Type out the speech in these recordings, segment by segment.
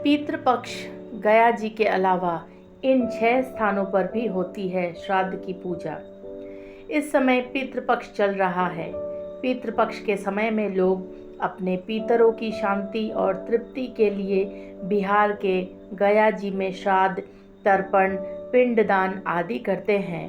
पितृपक्ष गया जी के अलावा इन 6 स्थानों पर भी होती है श्राद्ध की पूजा। इस समय पितृपक्ष चल रहा है। पितृपक्ष के समय में लोग अपने पितरों की शांति और तृप्ति के लिए बिहार के गया जी में श्राद्ध, तर्पण, पिंडदान आदि करते हैं।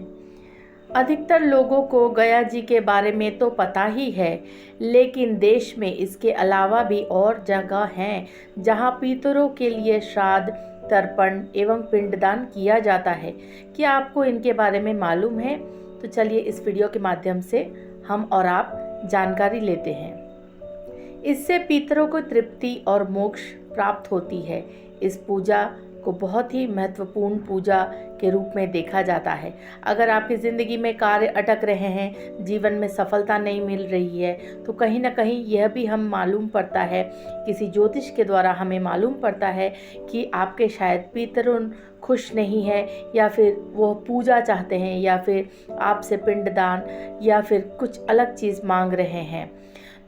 अधिकतर लोगों को गया जी के बारे में तो पता ही है, लेकिन देश में इसके अलावा भी और जगह हैं जहां पितरों के लिए श्राद्ध, तर्पण एवं पिंडदान किया जाता है। क्या आपको इनके बारे में मालूम है? तो चलिए इस वीडियो के माध्यम से हम और आप जानकारी लेते हैं। इससे पितरों को तृप्ति और मोक्ष प्राप्त होती है। इस पूजा को बहुत ही महत्वपूर्ण पूजा के रूप में देखा जाता है। अगर आपकी ज़िंदगी में कार्य अटक रहे हैं, जीवन में सफलता नहीं मिल रही है, तो कहीं ना कहीं यह भी हम मालूम पड़ता है, किसी ज्योतिष के द्वारा हमें मालूम पड़ता है कि आपके शायद पितरों खुश नहीं है, या फिर वो पूजा चाहते हैं, या फिर आपसे पिंडदान या फिर कुछ अलग चीज़ मांग रहे हैं।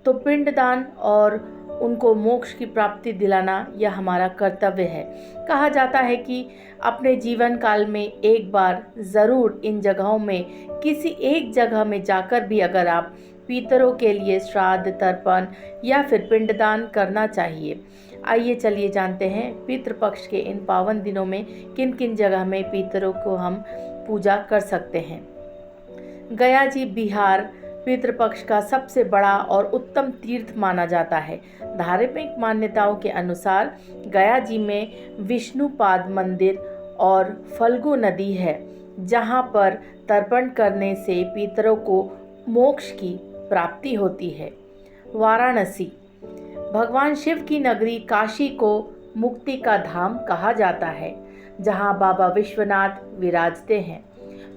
तो पिंडदान और उनको मोक्ष की प्राप्ति दिलाना यह हमारा कर्तव्य है। कहा जाता है कि अपने जीवन काल में एक बार ज़रूर इन जगहों में किसी एक जगह में जाकर भी अगर आप पितरों के लिए श्राद्ध, तर्पण या फिर पिंडदान करना चाहिए। आइए चलिए जानते हैं पितृपक्ष के इन पावन दिनों में किन किन जगह में पितरों को हम पूजा कर सकते हैं। गया जी बिहार पितृपक्ष का सबसे बड़ा और उत्तम तीर्थ माना जाता है। धार्मिक मान्यताओं के अनुसार गया जी में विष्णुपाद मंदिर और फल्गु नदी है, जहां पर तर्पण करने से पितरों को मोक्ष की प्राप्ति होती है। वाराणसी भगवान शिव की नगरी काशी को मुक्ति का धाम कहा जाता है, जहां बाबा विश्वनाथ विराजते हैं।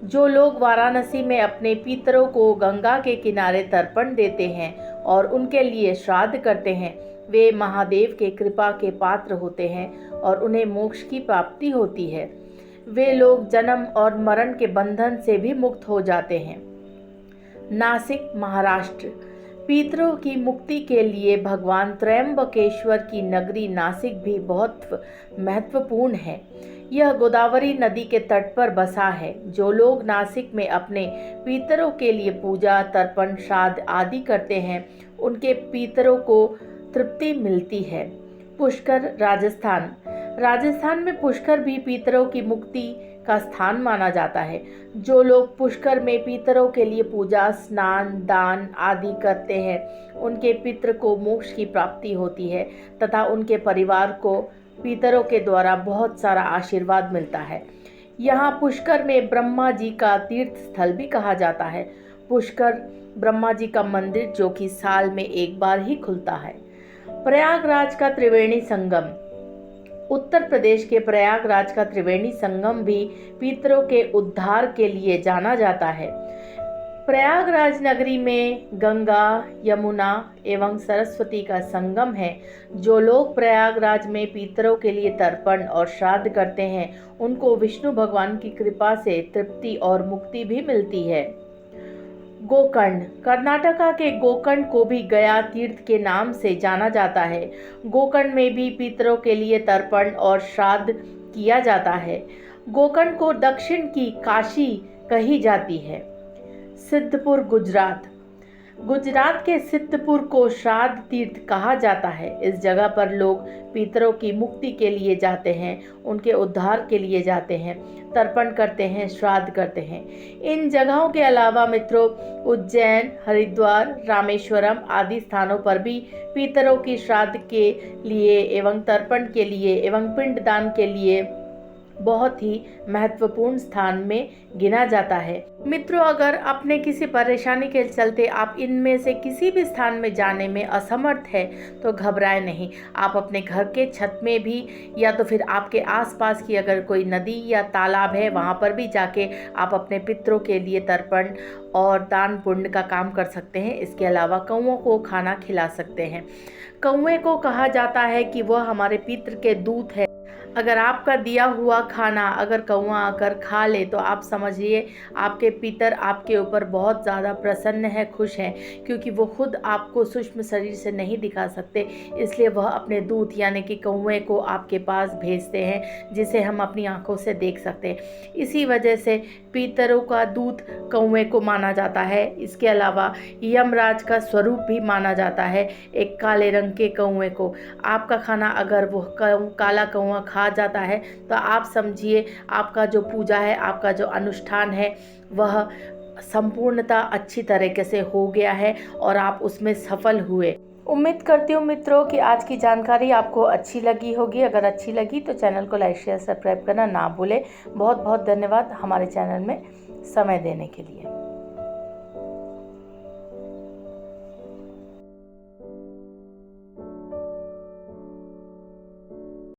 जो लोग वाराणसी में अपने पितरों को गंगा के किनारे तर्पण देते हैं और उनके लिए श्राद्ध करते हैं, वे महादेव के कृपा के पात्र होते हैं और उन्हें मोक्ष की प्राप्ति होती है। वे लोग जन्म और मरण के बंधन से भी मुक्त हो जाते हैं। नासिक महाराष्ट्र पितरों की मुक्ति के लिए भगवान त्रयंबकेश्वर की नगरी नासिक भी बहुत महत्वपूर्ण है। यह गोदावरी नदी के तट पर बसा है। जो लोग नासिक में अपने पितरों के लिए पूजा, तर्पण, श्राद्ध आदि करते हैं, उनके पितरों को तृप्ति मिलती है। पुष्कर राजस्थान में पुष्कर भी पितरों की मुक्ति का स्थान माना जाता है। जो लोग पुष्कर में पितरों के लिए पूजा, स्नान, दान आदि करते हैं, उनके पितृ को मोक्ष की प्राप्ति होती है तथा उनके परिवार को पितरों के द्वारा बहुत सारा आशीर्वाद मिलता है। यहाँ पुष्कर में ब्रह्मा जी का तीर्थ स्थल भी कहा जाता है। पुष्कर ब्रह्मा जी का मंदिर जो कि साल में एक बार ही खुलता है। प्रयागराज का त्रिवेणी संगम उत्तर प्रदेश के प्रयागराज का त्रिवेणी संगम भी पितरों के उद्धार के लिए जाना जाता है। प्रयागराज नगरी में गंगा, यमुना एवं सरस्वती का संगम है। जो लोग प्रयागराज में पितरों के लिए तर्पण और श्राद्ध करते हैं, उनको विष्णु भगवान की कृपा से तृप्ति और मुक्ति भी मिलती है। गोकर्ण कर्नाटका के गोकर्ण को भी गया तीर्थ के नाम से जाना जाता है। गोकर्ण में भी पितरों के लिए तर्पण और श्राद्ध किया जाता है। गोकर्ण को दक्षिण की काशी कही जाती है। सिद्धपुर गुजरात के सिद्धपुर को श्राद्ध तीर्थ कहा जाता है। इस जगह पर लोग पितरों की मुक्ति के लिए जाते हैं, उनके उद्धार के लिए जाते हैं, तर्पण करते हैं, श्राद्ध करते हैं। इन जगहों के अलावा मित्रों, उज्जैन, हरिद्वार, रामेश्वरम आदि स्थानों पर भी पितरों की श्राद्ध के लिए एवं तर्पण के लिए एवं पिंडदान के लिए बहुत ही महत्वपूर्ण स्थान में गिना जाता है। मित्रों, अगर अपने किसी परेशानी के चलते आप इनमें से किसी भी स्थान में जाने में असमर्थ है, तो घबराएं नहीं। आप अपने घर के छत में भी या तो फिर आपके आसपास की अगर कोई नदी या तालाब है, वहाँ पर भी जाके आप अपने पितरों के लिए तर्पण और दान पुण्य का काम कर सकते हैं। इसके अलावा कौओं को खाना खिला सकते हैं। कौवे को कहा जाता है कि वह हमारे पितृ के दूत है। अगर आपका दिया हुआ खाना अगर कौवा आकर खा ले तो आप समझिए आपके पितर आपके ऊपर बहुत ज़्यादा प्रसन्न है, खुश हैं, क्योंकि वो खुद आपको सूक्ष्म शरीर से नहीं दिखा सकते, इसलिए वह अपने दूत यानी कि कौवे को आपके पास भेजते हैं, जिसे हम अपनी आंखों से देख सकते हैं। इसी वजह से पितरों का दूत कौवे को माना जाता है। इसके अलावा यमराज का स्वरूप भी माना जाता है एक काले रंग के कौवे को। आपका खाना अगर वो काला कौवा खा जाता है तो आप समझिए आपका जो पूजा है, आपका जो अनुष्ठान है, वह संपूर्णतः अच्छी तरीके से हो गया है और आप उसमें सफल हुए। उम्मीद करती हूँ मित्रों कि आज की जानकारी आपको अच्छी लगी होगी। अगर अच्छी लगी तो चैनल को लाइक शेयर सब्सक्राइब करना ना भूलें। बहुत बहुत धन्यवाद हमारे चैनल में समय देने के लिए।